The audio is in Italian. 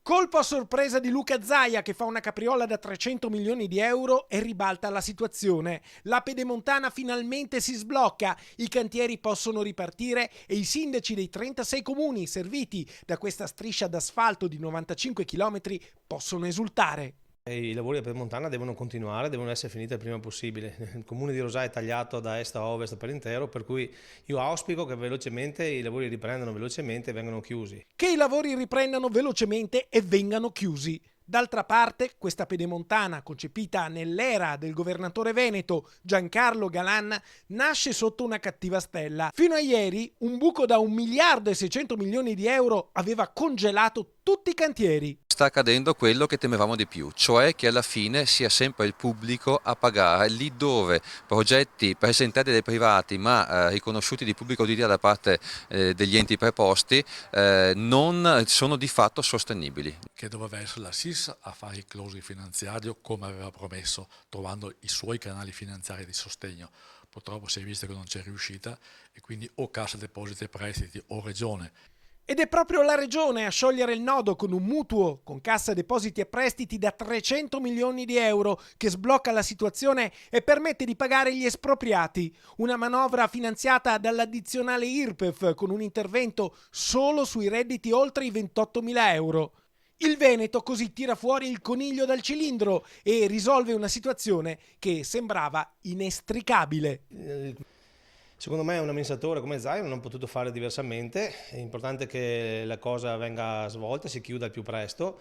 Colpo a sorpresa di Luca Zaia che fa una capriola da 300 milioni di euro e ribalta la situazione. La Pedemontana finalmente si sblocca, i cantieri possono ripartire e i sindaci dei 36 comuni serviti da questa striscia d'asfalto di 95 km possono esultare. I lavori a Pedemontana devono continuare, devono essere finiti il prima possibile. Il comune di Rosà è tagliato da est a ovest per intero, per cui io auspico che velocemente i lavori riprendano velocemente e vengano chiusi. Che i lavori riprendano velocemente e vengano chiusi. D'altra parte, questa Pedemontana, concepita nell'era del governatore veneto Giancarlo Galan, nasce sotto una cattiva stella. Fino a ieri, un buco da 1 miliardo e 600 milioni di euro aveva congelato tutti i cantieri. Sta accadendo quello che temevamo di più, cioè che alla fine sia sempre il pubblico a pagare lì dove progetti presentati dai privati ma riconosciuti di pubblica utilità da parte degli enti preposti non sono di fatto sostenibili. Che doveva essere la SIS a fare il closing finanziario come aveva promesso, trovando i suoi canali finanziari di sostegno. Purtroppo si è visto che non c'è riuscita e quindi o Cassa Depositi e Prestiti o Regione. Ed è proprio la Regione a sciogliere il nodo con un mutuo con Cassa Depositi e Prestiti da 300 milioni di euro che sblocca la situazione e permette di pagare gli espropriati. Una manovra finanziata dall'addizionale IRPEF con un intervento solo sui redditi oltre i 28.000 euro. Il Veneto così tira fuori il coniglio dal cilindro e risolve una situazione che sembrava inestricabile. Secondo me un amministratore come Zaia non ha potuto fare diversamente, è importante che la cosa venga svolta, si chiuda al più presto.